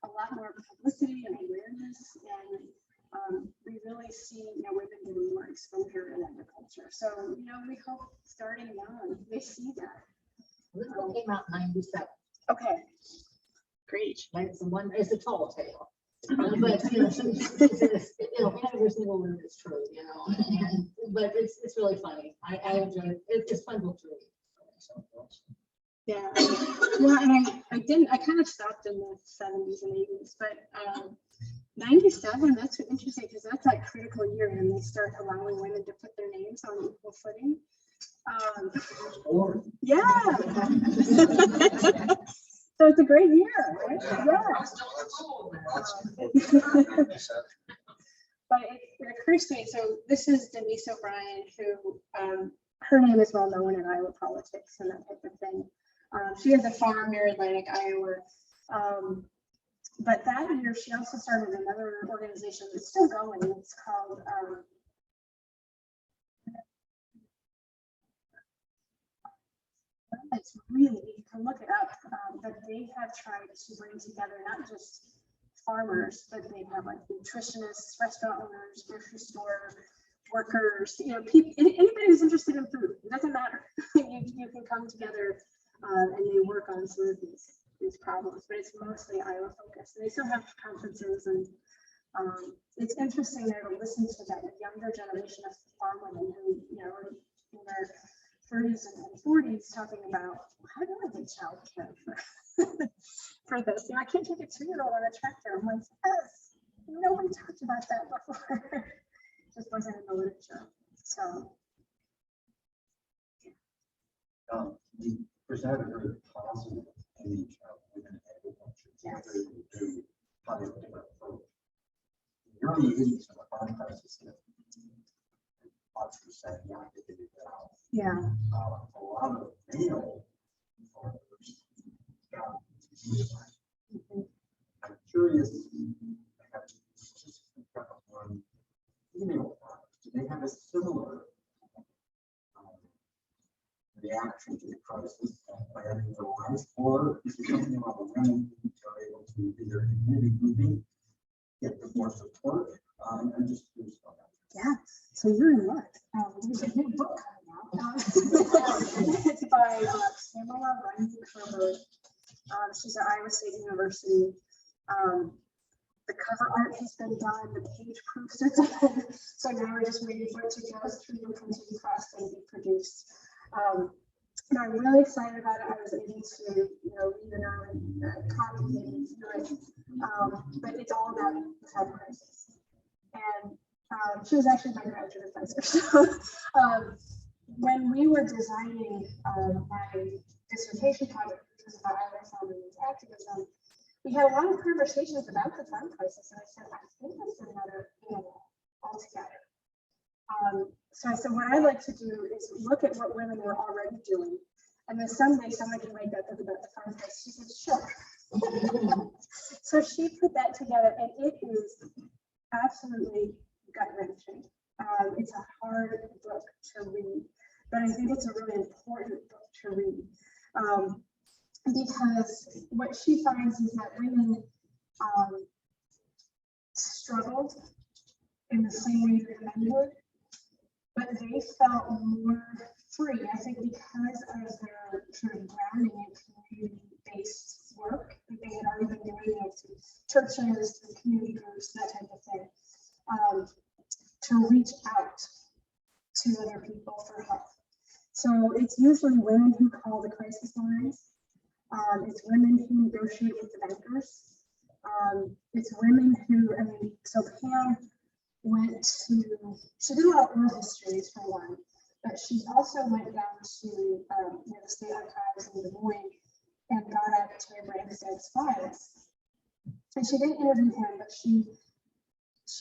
a lot more publicity and awareness, and we really see, you know, women getting more exposure in agriculture. So, you know, we hope starting young, they see that.
This one came out in 97.
Okay, great.
It's the one, it's a tall tale. But you know, every single word is true, you know, but it's really funny. I enjoy it. It's fun to read.
Yeah, well, and I kind of stopped in the 70s and 80s, but 97, that's interesting because that's like critical year and they start allowing women to put their names on equal footing. Yeah. So it's a great year, right? Yeah. But it occurs to me, so this is Denise O'Brien, who her name is well known in Iowa politics and that type of thing. She has a farm near Atlantic, Iowa. But that year, she also started another organization that's still going. It's called it's really, you can look it up, but they have tried to bring together not just farmers, but they have like nutritionists, restaurant owners, grocery store workers, you know, people, anybody who's interested in food, it doesn't matter. you can come together and they work on some of these problems, but it's mostly Iowa focused. And they still have conferences, and it's interesting there to listen to that younger generation of farm women who, you know, are in their 30s and 40s talking about, how do I get childcare for this? You know, I can't take a 2-year-old on a tractor. I'm like, yes, nobody talked about that before. Just wasn't in the literature. So
You presented a very positive image of women in agriculture.
Yes.
They would do how they would approach. In the early 80s, when the farm crisis hit, lots were saying, yeah, I think they did that.
yeah.
A lot of male farmers got I'm curious, I have just on female farmers. Do they have a similar reaction to the crisis by ending their lives, or is it something about the women who are able to either community grouping, get the more support? I'm just curious about that.
Yeah, so you're in luck. There's a new book coming out. It's by Pamela Runyon-Kerber. She's at Iowa State University. The cover art has been done, the page proofs are done. So now we're just waiting for it to go through the printing press and be produced. And I'm really excited about it. I was able to, read an early copy and do it. But it's all about the health crisis. And she was actually my graduate advisor. So when we were designing my dissertation project, which was about Irish activism, we had a lot of conversations about the farm crisis, and I said, I think that's another animal altogether. So I said, what I'd like to do is look at what women were already doing, and then someday someone can wake up and about the farm crisis. She said, sure. So she put that together, and it is absolutely gut-wrenching. It's a hard book to read, but I think it's a really important book to read. Because what she finds is that women struggled in the same way that men would, but they felt more free, I think, because of their sort of grounding in community-based work that they had already been doing, through churches, through community groups, that type of thing, to reach out to other people for help. So it's usually women who call the crisis lines. It's women who negotiate with the bankers. It's women who, so Pam she did a lot of oral histories for one, but she also went down to the state archives in Des Moines and got at Terry Branstad's files. And she didn't interview him, but she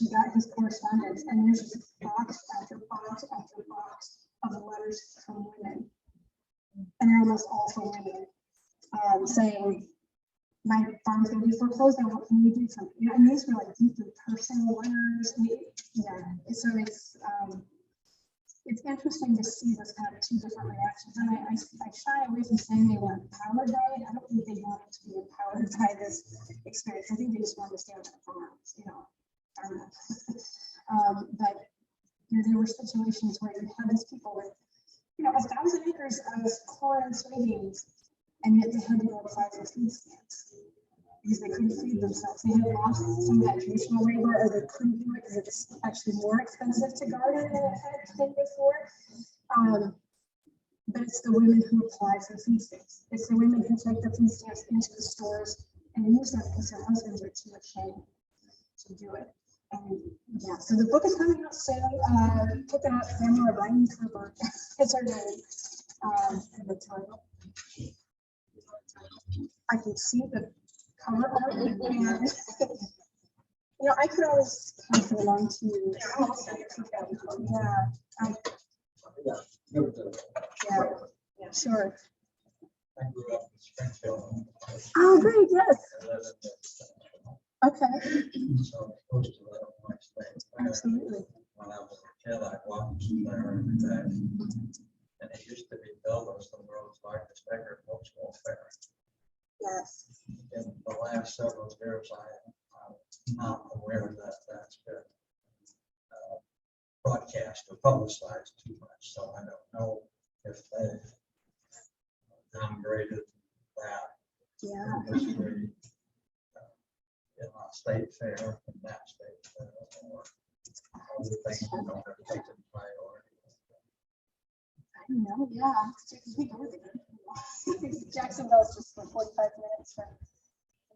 got his correspondence, and there's just box after box after box of letters from women, and they're almost all from women. Saying, my farm's going to be foreclosed now, what can you do for me? And these were like deeply personal letters. So it's interesting to see those kind of two different reactions. And I shy away from saying they were empowered by it. I don't think they wanted to be empowered by this experience. I think they just wanted to stay on their farms, but there were situations where you had these people with, 1,000 acres of corn and soybeans, and yet they had to go apply for food stamps because they couldn't feed themselves. They had lost some of that traditional labor, or they couldn't do it because it was actually more expensive to garden than it had been before. But it's the women who apply for food stamps. It's the women who take the food stamps into the stores and use them because their husbands are too ashamed to do it. And yeah, so the book is coming out soon. Pick it up, Pamela Runyon-Kerber. It's her name. And the title. I can see the cover art, and I could always pass it along to you. Yeah, sure.
I grew up in Springfield.
Oh, great, yes. Okay.
So close to that one state.
Absolutely.
When I was a kid, I walked there every day. And it used to be built on some roads like the Stecker Folksville Fair.
Yes.
In the last several years, I'm not aware that that's been broadcast or publicized too much. So I don't know if they've downgraded that.
Yeah.
Industry, in a state fair, in that state fair, or other things that don't have taken priority.
I don't know, yeah, because we go there. Jacksonville is just like 45 minutes from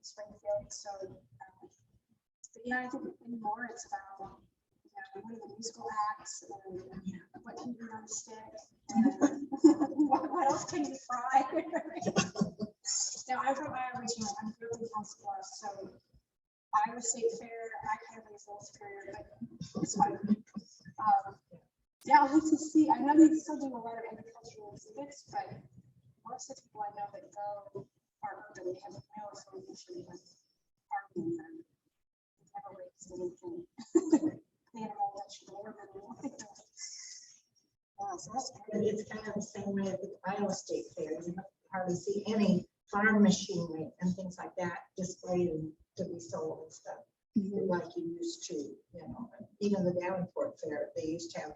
Springfield, so but yeah, I think anymore it's about what are the musical acts and what can you do on a stick and what else can you fry? Now I'm from Iowa regional, I'm really from Bluffs, so Iowa State Fair, I can't be a full superior, but it's fine. Yeah, I'll have to see. I know they still do a lot of agricultural exhibits, but most of the people I know that go are urban. They have no affiliation with farming. They never raised anything. Animal, vegetable, or anything. So that's
And it's kind of the same way with Iowa State Fair. You hardly see any farm machinery and things like that displayed and to be sold and stuff like you used to, you know. Even the Davenport Fair, they used to have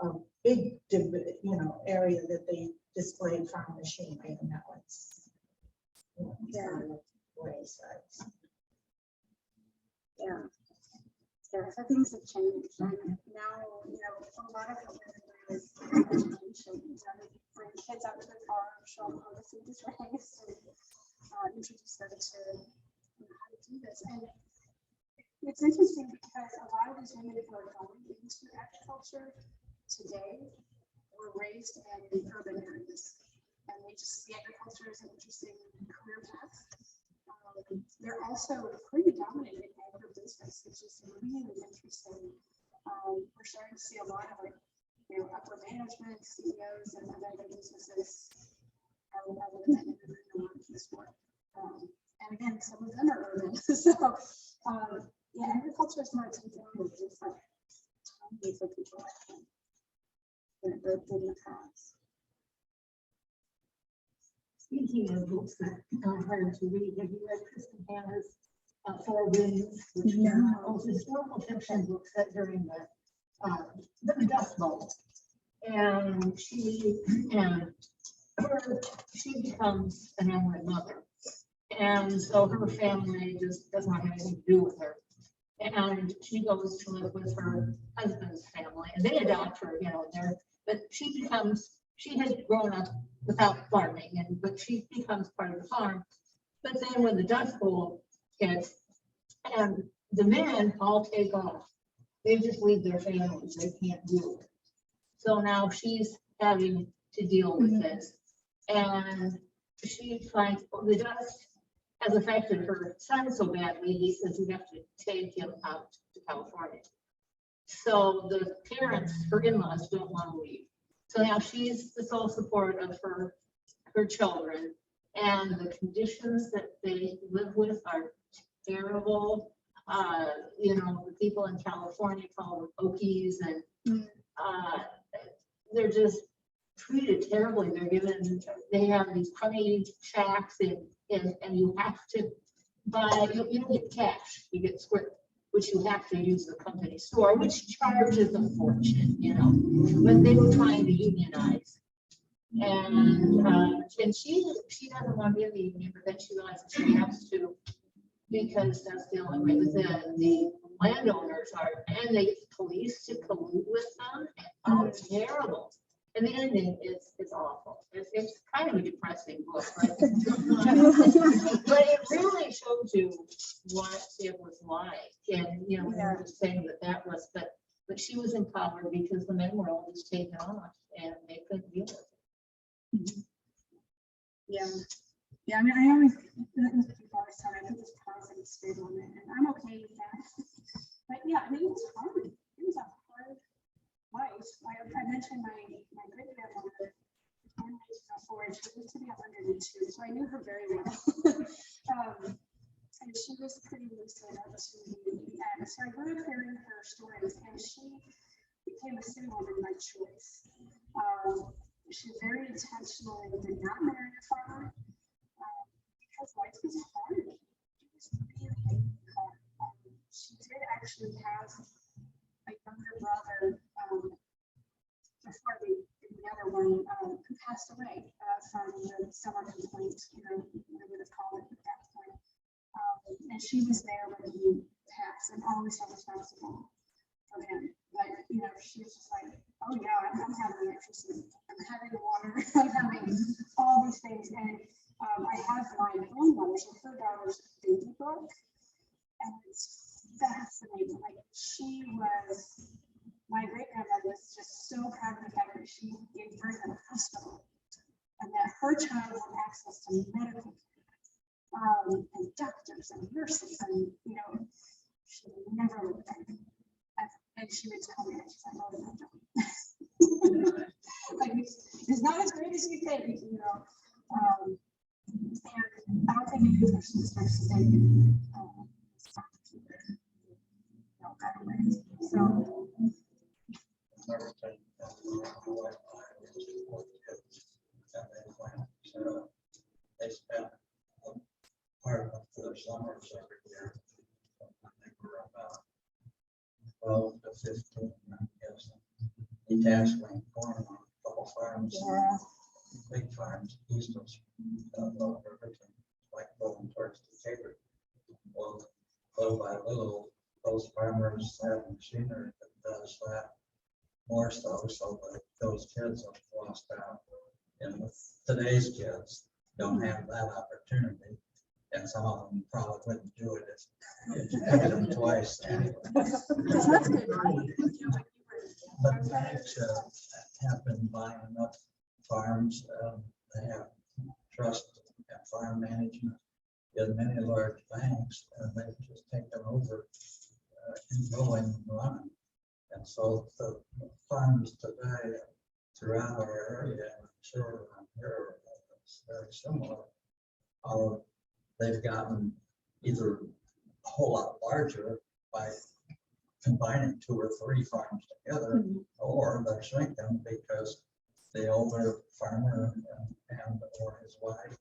a big, you know, area that they displayed farm machinery, and now it's, you know, it's kind of wayside.
Yeah. Yeah, so things have changed. And now, you know, a lot of what we're doing is education. You know, they bring kids out to the farm, show them how the food is raised, and introduce them to how to do this. And it's interesting because a lot of these women who are going into agriculture today were raised in urban areas, and they just see agriculture as an interesting career path. They're also pretty dominant in agribusiness, which is really interesting. We're starting to see a lot of, like, you know, upper management, CEOs, and other businesses are women in this work. And again, some of them are urban. So, yeah, agriculture is more taken on with different ways of people than it did in the past.
Speaking of books that are hard to read, have you read Kristen Hanna's Four Winds, which are historical fiction books set during the Dust Bowl? And she becomes an Amorite mother, and so her family just does not have anything to do with her. And she goes to live with her husband's family, and they adopt her, you know, but she has grown up without farming, but she becomes part of the farm. But then when the Dust Bowl hits, and the men all take off, they just leave their families, they can't deal with it. So now she's having to deal with this, and she finds the dust has affected her son so badly, he says we have to take him out to California. So the parents, her in-laws, don't want to leave. So now she's the sole support of her children, and the conditions that they live with are terrible. You know, the people in California call them Okies, and they're just treated terribly. They have these crummy shacks, and you have to buy, you don't get cash, you get script, which you have to use the company store, which charges a fortune, you know, but they were trying to unionize. And she doesn't want to be in the union, but then she realizes she has to, because that's the only way within the landowners are, and they get the police to collude with them. Oh, it's terrible. And the ending is awful. It's kind of a depressing book, but it really shows you what it was like. And you know, we were just saying that was, but she was empowered because the men were all just taken off and they couldn't deal with it.
Yeah. Yeah, I mean, I always tell I put this positive spin on it, and I'm okay with that. But yeah, I mean, it was hard. It was a hard life. I mentioned my great grandmother, born in 1904, and she lived to be 102, so I knew her very well. And she was pretty lucid as to the end. So I grew up hearing her stories, and she became a city woman by choice. She very intentionally did not marry a farmer because life was hard. It was really hard. She did actually have a younger brother before the other one who passed away from the stomach complaint, you know, we would have called it at that point. And she was there when he passed and always so responsible for him. Like, you know, she was just like, oh yeah, I'm having electricity, I'm having water, I'm having all these things. And I have my own mother, so her daughter's baby book, and it's fascinating. Like, she was, my great grandmother was just so proud of the fact that she gave birth in a hospital and that her child had access to medical care, and doctors and nurses, and you know, she never looked at it. And she would tell me, she's like, oh no, like, it's not as great as you think, you know. And I don't think any person starts to say, so
wife and 4 kids, and they went, they spent part of their summers every year. When they were about 12 to 15, I guess. Detached land corn on a couple farms, big farms, east of Riverton, like going towards the Cape. Well, little by little, those farmers have machinery that does that more so that those kids have lost out. And with today's kids don't have that opportunity. And some of them probably wouldn't do it if you pick them twice. Anyway.
That's good, right?
But banks have been buying up farms. They have trust and farm management in many large banks, and they've just taken over and going and running. And so the farms today throughout our area, I'm sure around here, it's very similar. They've gotten either a whole lot larger by combining 2 or 3 farms together, or they're shrinking because the older farmer and or his wife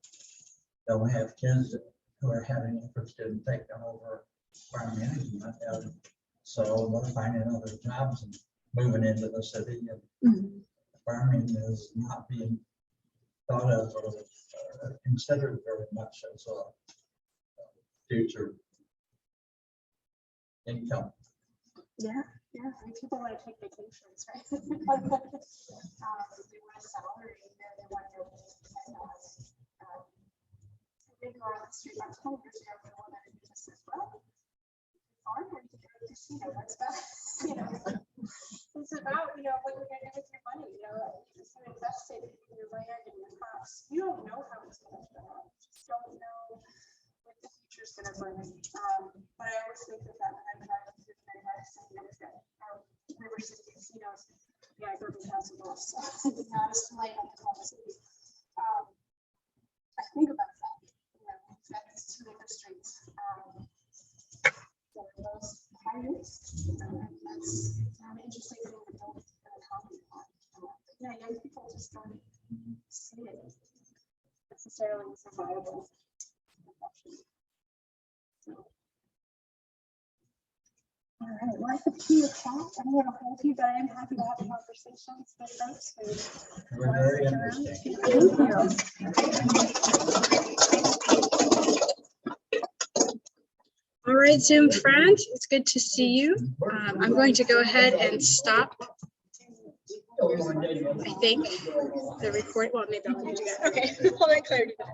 don't have kids who are having interest in taking over farm management, and so they're finding other jobs and moving into the city, and farming is not being thought of or considered very much as a future income.
Yeah, and people want to take vacations, right? They want a salary, they want to they go on the street about 20 years ago, when one of the businesses, well, farmers to go to casino, what's that? It's about, what you're going to do with your money, you just invest it in your land and your crops. You don't know how it's going to turn out. You just don't know what the future's going to bring. But I always think of that when I'm driving through the Midwest, and there's that River City casinos. Yeah, I grew up in Jacksonville, so it's not as light up in the city. I think about that. That's 2 acre streets. Those high-risk, that's an interesting thing to build an economy on. Yeah, young people just don't see it necessarily as a viable option. All right, well, I have 2 o'clock. I don't want to hold you, but I am happy to have conversations with folks who
We're very interesting.
All right, Zoom friends, it's good to see you. I'm going to go ahead and stop, I think, the recording. Well, maybe I'll do that. Okay, I'll let Claire do that.